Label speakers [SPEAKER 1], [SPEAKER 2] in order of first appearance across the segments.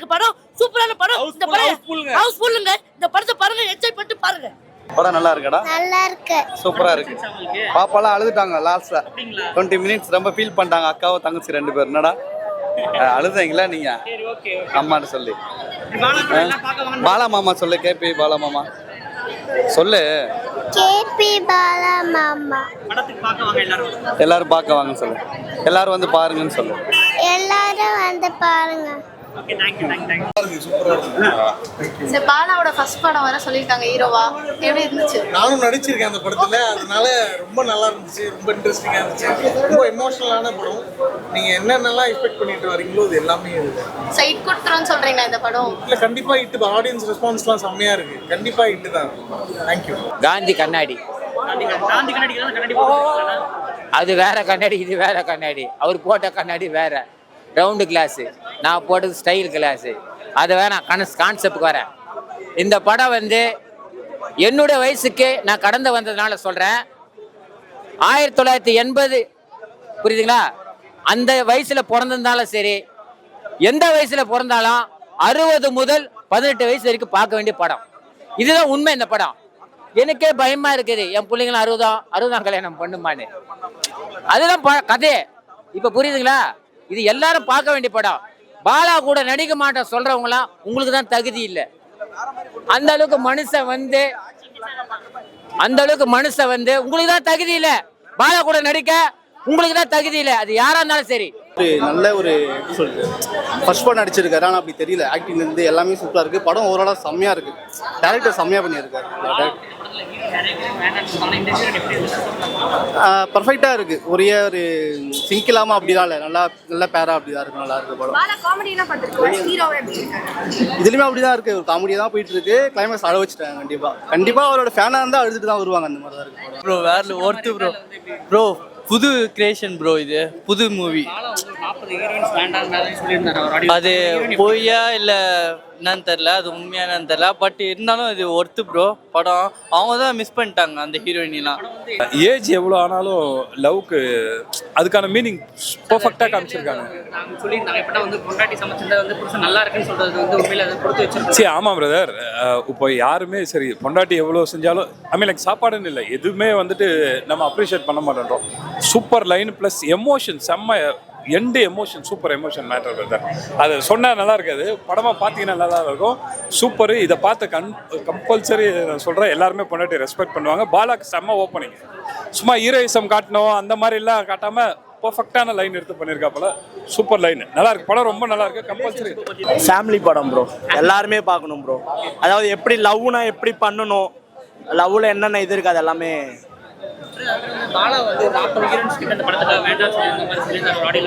[SPEAKER 1] இருக்கு படம், சூப்பரான படம். இந்த படம் ஹவுஸ்ஃபுல்லுங்க. இந்த படத்தை பாருங்க, என்ஜாய் பண்ணிட்டு பாருங்க.
[SPEAKER 2] படம் நல்லா இருக்குடா,
[SPEAKER 3] நல்லா இருக்கு,
[SPEAKER 2] சூப்பரா இருக்கு. பாப்பாலாம் அழுதுட்டாங்க லாஸ்ட்ல 20 மினிட்ஸ், ரொம்ப ஃபீல் பண்ணிட்டாங்க. அக்காவும் தங்கச்சி 2 பேர். என்னடா அழுதீங்களா நீங்க? அம்மான்னு சொல்லி பாலா மாமா சொல்லு, கேபி பாலா மாமா சொல்லு.
[SPEAKER 3] கேபி பாலா மாமா
[SPEAKER 2] எல்லாரும் பார்க்க வாங்கன்னு சொல்லு, எல்லாரும் வந்து பாருங்கன்னு சொல்லு.
[SPEAKER 3] எல்லாரும் வந்து பாருங்க.
[SPEAKER 4] சரி, பாலாவோட ஃபர்ஸ்ட் படம் வர சொல்லியிருக்காங்க ஹீரோவா, எப்படி இருந்துச்சு?
[SPEAKER 5] நானும் நடிச்சிருக்கேன் அந்த படத்துல, அதனால ரொம்ப நல்லா இருந்துச்சு, ரொம்ப இன்ட்ரெஸ்டிங்கா இருந்துச்சு, ரொம்ப எமோஷனலான படம். நீங்க என்னென்னலாம் எக்ஸ்பெக்ட் பண்ணிட்டு வரீங்களோ அது எல்லாமே இருக்கு.
[SPEAKER 4] சைட் கொடுத்துருன்னு சொல்றீங்களா இந்த படம்?
[SPEAKER 5] இல்ல, கண்டிப்பா ஹிட். ஆடியன்ஸ் ரெஸ்பான்ஸ்லாம் செம்மையா இருக்கு, கண்டிப்பா ஹிட் தான். தேங்க்யூ.
[SPEAKER 6] காந்தி கண்ணாடி, அது வேற கண்ணாடி, இது வேற கண்ணாடி. அவர் போட்ட கண்ணாடி வேற, ரவுண்டு கிளாஸு. நான் போட்டது ஸ்டைல் கிளாஸு. அது வேற கான்செப்டுக்கு வரேன். இந்த படம் வந்து என்னுடைய வயசுக்கு நான் கடந்து வந்ததுனால சொல்கிறேன். 1980 புரியுதுங்களா? அந்த வயசில் பிறந்திருந்தாலும் சரி, எந்த வயசில் பிறந்தாலும் 60 முதல் 18 வயசு வரைக்கும் பார்க்க வேண்டிய படம். இதுதான் உண்மை. இந்த படம் எனக்கே பயமாக இருக்குது, என் பிள்ளைங்களும் 60ஆம் கல்யாணம் பண்ணுமான்னு. அதுதான் கதையே. இப்போ புரியுதுங்களா? இது எல்லாரும் பார்க்க வேண்டிய படம். பாலா கூட நடிக்க மாட்டேன் சொல்றவங்களாம் உங்களுக்கு தான் தகுதி இல்லை. அந்த அளவுக்கு மனுஷன் வந்து உங்களுக்கு தான் தகுதி இல்லை. பாலா கூட நடிக்க உங்களுக்கு தான் தகுதி இல்லை. அது யாரா இருந்தாலும் சரி.
[SPEAKER 2] நல்ல ஒரு எப்படி சொல்றது, ஃபர்ஸ்ட் படம் நடிச்சிருக்காரு. ஆனால் அப்படி தெரியல, ஆக்டிங்ல இருந்து எல்லாமே சூப்பரா இருக்கு. படம் ஓவராலாக செம்மையா இருக்கு. டேரக்டர் செம்மையா பண்ணியிருக்காரு. பர்ஃபெக்டா இருக்கு. ஒரே ஒரு சிங்க் இல்லாம அப்படிதான் இல்லை, நல்ல பேரா அப்படிதான் இருக்கு. நல்லா இருக்கு படம். இதுலயுமே அப்படிதான் இருக்கு, ஒரு காமெடியா தான் போயிட்டு இருக்கு. கிளைமேக்ஸ் அழ வச்சுட்டாங்க. கண்டிப்பா அவரோட ஃபேனா இருந்தா அழுதுட்டு தான் வருவாங்க. அந்த மாதிரி தான் இருக்கு
[SPEAKER 7] ப்ரோ. வேற ஒர்த்து ப்ரோ. புது கிரியேஷன் ப்ரோ, இது புது மூவி. அது பொய்யா இல்லை என்னன்னு தெரில, அது உண்மையானு தெரில. பட் இருந்தாலும் அது ஒர்த்து ப்ரோ படம். அவங்க தான் மிஸ் பண்ணிட்டாங்க அந்த ஹீரோயினிலாம்.
[SPEAKER 8] ஏஜ் எவ்வளோ ஆனாலும் லவ்க்கு அதுக்கான மீனிங் பர்ஃபெக்டாக காமிச்சிருக்காங்க. சரி, ஆமாம் பிரதர். இப்போ யாருமே சரி பொண்டாட்டி எவ்வளோ செஞ்சாலும் எனக்கு சாப்பாடுன்னு இல்லை, எதுவுமே வந்துட்டு நம்ம அப்ரிஷியேட் பண்ண மாட்டேன்றோம். சூப்பர் லைன் ப்ளஸ் எமோஷன், செம்ம end emotion, super emotion matter brother. அது சொன்னால் நல்லா இருக்காது, படமாக பார்த்தீங்கன்னா நல்லா இருக்கும். சூப்பரு. இதை பார்த்து கம்பல்சரி நான் சொல்கிறேன், எல்லாருமே பொண்டாட்டி ரெஸ்பெக்ட் பண்ணுவாங்க. பாலாக்கு செம்ம ஓப்பனிங். சும்மா ஹீரோயிசம் காட்டணும் அந்த மாதிரிலாம் காட்டாமல் பர்ஃபெக்டான லைன் எடுத்து பண்ணியிருக்காப்புல. சூப்பர் லைன், நல்லா இருக்கு. படம் ரொம்ப நல்லா இருக்கு. கம்பல்சரி
[SPEAKER 9] ஃபேமிலி படம் ப்ரோ, எல்லாருமே பார்க்கணும் ப்ரோ. அதாவது எப்படி லவ்னா எப்படி பண்ணணும், லவ்ல என்னென்ன இது இருக்கு, அது எல்லாமே.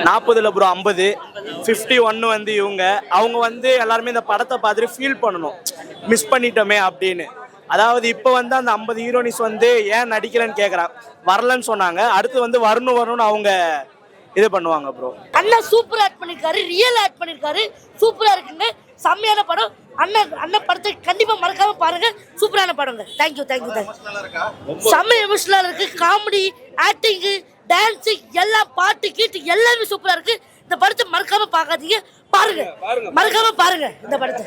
[SPEAKER 9] 40 ப்ரோ, 50 51 வந்து அவங்க வந்து எல்லாருமே இந்த படத்தை பார்த்துட்டு ஃபீல் பண்ணணும், மிஸ் பண்ணிட்டோமே அப்படின்னு. அதாவது இப்போ வந்து அந்த 50 ஹீரோனிஸ் வந்து ஏன் நடிக்கலன்னு கேட்குறாங்க. வரலன்னு சொன்னாங்க, அடுத்து வந்து வரணும்னு அவங்க இது பண்ணுவாங்க ப்ரோ.
[SPEAKER 1] அண்ணா சூப்பர் ஆக்ட் பண்ணிருக்காரு, ரியல் ஆக்ட் பண்ணிருக்காரு. சூப்பரா இருக்குங்க, செம்மையான படம். அண்ணன் படத்தை கண்டிப்பா மறக்காம பாருங்க. சூப்பரான படங்க. தேங்க்யூ. செம்ம எமோஷனலா இருக்கு. காமெடி, ஆக்டிங், டான்ஸ், எல்லாம் பாட்டு கீட்டு எல்லாமே சூப்பரா இருக்கு. இந்த படத்தை மறக்காம பார்க்காதீங்க, பாருங்க. மறக்காம பாருங்க இந்த படத்தை.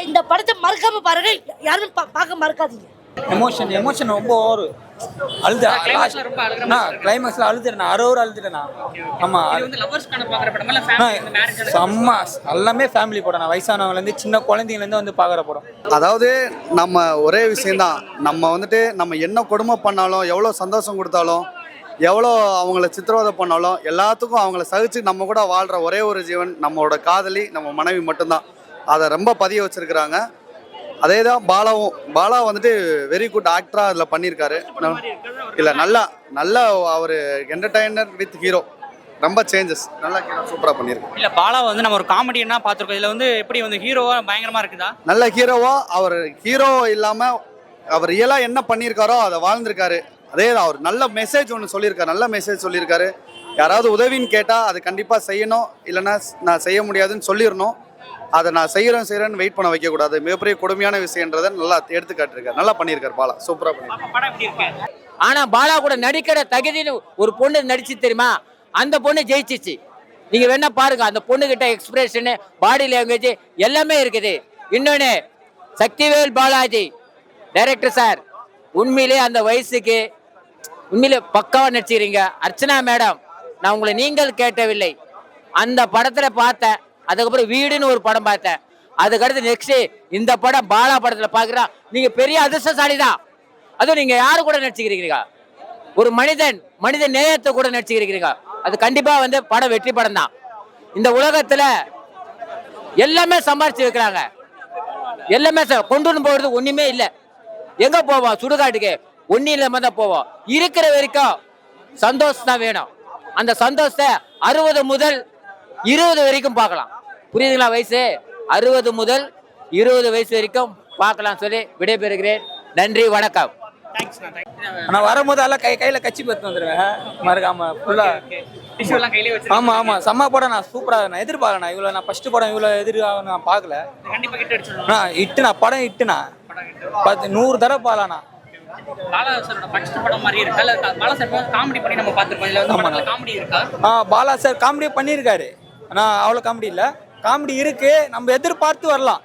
[SPEAKER 1] இந்த படத்தை மறக்காம பாருங்க, யாரும் பார்க்க மறக்காதீங்க.
[SPEAKER 10] எமோஷன் ரொம்ப ஓவர். கிளைமேக்ஸ்ல அழுதுட்டேன், 60 அழுதுட்டேன். ஆமா, செம்ம. எல்லாமே ஃபேமிலி படம். வயசானவங்கல இருந்து சின்ன குழந்தைங்கல இருந்து வந்து பாக்குற படம்.
[SPEAKER 2] அதாவது நம்ம ஒரே விஷயம்தான், நம்ம வந்துட்டு நம்ம என்ன கொடுமை பண்ணாலும், எவ்வளோ சந்தோஷம் கொடுத்தாலும், எவ்வளோ அவங்கள சித்திரவதை பண்ணாலும், எல்லாத்துக்கும் அவங்கள சகிச்சு நம்ம கூட வாழ்கிற ஒரே ஒரு ஜீவன் நம்மளோட காதலி, நம்ம மனைவி மட்டும்தான். அதை ரொம்ப பதிய வச்சிருக்கிறாங்க. அதே தான் பாலா வந்துட்டு வெரி குட் ஆக்டராக அதில் பண்ணியிருக்காரு. இல்லை, நல்லா அவர் என்டர்டைனர் வித் ஹீரோ. ரொம்ப சேஞ்சஸ், நல்லா சூப்பராக பண்ணியிருக்கோம்.
[SPEAKER 11] இல்லை, பாலா வந்து நம்ம ஒரு காமெடியனா பார்த்துருக்கோம். இதில் வந்து எப்படி வந்து ஹீரோவா பயங்கரமாக இருக்குதா?
[SPEAKER 2] நல்ல ஹீரோவா. அவர் ஹீரோ இல்லாமல் அவர் ரியலாக என்ன பண்ணியிருக்காரோ அதை வாழ்ந்திருக்காரு. அதே தான், அவர் நல்ல மெசேஜ் ஒன்று சொல்லியிருக்காரு. நல்ல மெசேஜ் சொல்லியிருக்காரு. யாராவது உதவின்னு கேட்டால் அது கண்டிப்பாக செய்யணும், இல்லைன்னா நான் செய்ய முடியாதுன்னு சொல்லிடணும். அதை நான் செய்கிறேன்னு வெயிட் பண்ண வைக்கக்கூடாது. மிகப்பெரிய கொடுமையான விஷயன்றதை நல்லா எடுத்துக்காட்டிருக்காரு. நல்லா பண்ணியிருக்காரு பாலா, சூப்பராக பண்ணியிருக்காரு.
[SPEAKER 6] ஆனால் பாலா கூட நடிக்கிற தகுதின்னு ஒரு பொண்ணு நடிச்சு தெரியுமா? அந்த பொண்ணு ஜெயிச்சிச்சு. நீங்க வேணா பாருங்க, அந்த பொண்ணுகிட்ட எக்ஸ்பிரஷனு, பாடி லாங்குவேஜ் எல்லாமே இருக்குது. இன்னொன்னு, சக்திவேல் பாலாஜி டைரக்டர் சார், உண்மையிலே அந்த வயசுக்கு உண்மையிலே பக்காவா நடிச்சிருக்கீங்க. அர்ச்சனா மேடம், நான் உங்களை நீங்கள் கேட்டவில்லை அந்த படத்துல பார்த்தேன். அதுக்கப்புறம் வீடுன்னு ஒரு படம் பார்த்தேன். அதுக்கடுத்து நெக்ஸ்ட் இந்த படம் பாலா படத்துல பாக்குறா. நீங்க பெரிய அதிர்ஷ்டசாலி தான். அதுவும் நீங்க யாரு கூட நடிச்சுக்கிறீங்க? ஒரு மனித நேயத்தை கூட நடிச்சுக்கிறீங்க. அது கண்டிப்பா வந்து படம் வெற்றி படம் தான். இந்த உலகத்துல எல்லாமே சம்பாரிச்சு வைக்கிறாங்க, எல்லாமே கொண்டு போறது ஒண்ணுமே இல்லை. எங்க போவோம்? சுடுகாட்டுக்கு ஒன்னும் இல்லாம தான் போவோம். இருக்கிற வரைக்கும் சந்தோஷம் தான் வேணும். அந்த சந்தோஷத்தை 60 முதல் 20 வரைக்கும் பார்க்கலாம். புரியுதுங்களா? வயசு 60 முதல் 20 வயசு வரைக்கும் பார்க்கலாம் சொல்லி விடைபெறுகிறேன். நன்றி, வணக்கம்.
[SPEAKER 10] நான் வரும்போது எல்லாம் கையில கட்சி பத்து வந்துடுவேன் மறக்காம ஃபுல்லா. ஆமா ஆமா, செம்ம படம். நான் சூப்பரா நான் எதிர்பார்க்கணும். இவ்வளவு நான் ஃபர்ஸ்ட் படம் இவ்வளவு நான் பார்க்கல. நான் படம் இட்டுனா 100 தடவை பாலானா.
[SPEAKER 11] பாலா சாரோட ஃபர்ஸ்ட் படம் மாதிரி இருக்கா? இல்ல பாலா சார் காமெடி பண்ணி நம்ம பார்த்திருப்போம். இதுல வந்து படத்துல காமெடி இருக்கா?
[SPEAKER 10] பாலா சார் காமெடி பண்ணியிருக்காரு. ஆனால் அவ்வளோ காமெடி இல்லை. காமெடி இருக்கு, நம்ம எதிர்பார்த்து வரலாம்.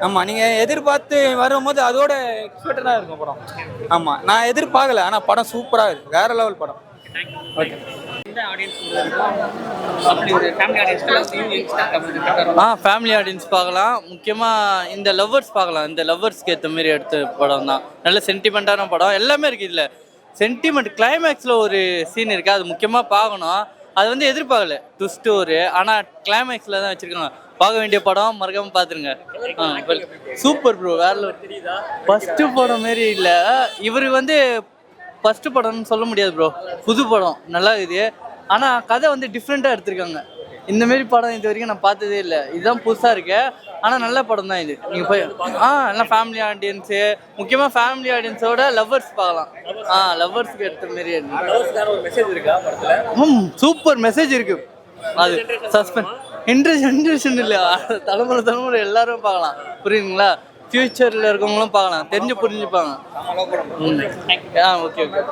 [SPEAKER 10] ஆமாம், நீங்கள் எதிர்பார்த்து வரும்போது அதோட எக்ஸ்பெக்டடாக இருக்கும் படம். ஆமாம், நான் எதிர்பார்க்கல, ஆனால் படம் சூப்பராக இருக்குது. வேற லெவல் படம். ஓகே.
[SPEAKER 7] ஃபேமிலி ஆடியன்ஸ் பார்க்கலாம். முக்கியமாக இந்த லவ்வர்ஸ் பார்க்கலாம். இந்த லவ்வர்ஸ்க்கு ஏற்ற மாதிரி எடுத்த படம் தான். நல்ல சென்டிமெண்ட்டான படம். எல்லாமே இருக்குது இதில். சென்டிமெண்ட் கிளைமேக்ஸில் ஒரு சீன் இருக்குது, அது முக்கியமாக பார்க்கணும். அது வந்து எதிர்பார்க்கல, ட்விஸ்ட் ஒரு. ஆனால் கிளைமேக்ஸில் தான் வச்சுருக்காங்க. பார்க்க வேண்டிய படம், மறக்காமல் பார்த்துருங்க. சூப்பர் ப்ரோ, வேற ஃபஸ்ட்டு படம் மாரி இல்லை. இவர் வந்து ஃபஸ்ட்டு படம்னு சொல்ல முடியாது ப்ரோ, புது படம் நல்லா இருக்குது. ஆனால் கதை வந்து டிஃப்ரெண்ட்டாக எடுத்திருக்காங்க. இந்தமாரி படம் இது வரைக்கும் நான் பார்த்ததே இல்லை. இதுதான் புதுசாக இருக்கு. ஆனால் நல்ல படம் தான் இது. நீங்கள் போய் எல்லாம் ஃபேமிலி ஆடியன்ஸு, முக்கியமாக ஃபேமிலி ஆடியன்ஸோட லவ்வர்ஸ் பார்க்கலாம். லவ்வர்ஸ்க்கு எடுத்த மாரி சூப்பர் மெசேஜ் இருக்குது. அது சஸ்பென்ஸ் இன்ட்ரெஸ்ட் இல்லை. தலைமுறை எல்லாரும் பார்க்கலாம். புரியுதுங்களா? ஃபியூச்சரில் இருக்கவங்களும் பார்க்கலாம், புரிஞ்சுப்பாங்க. Okay okay.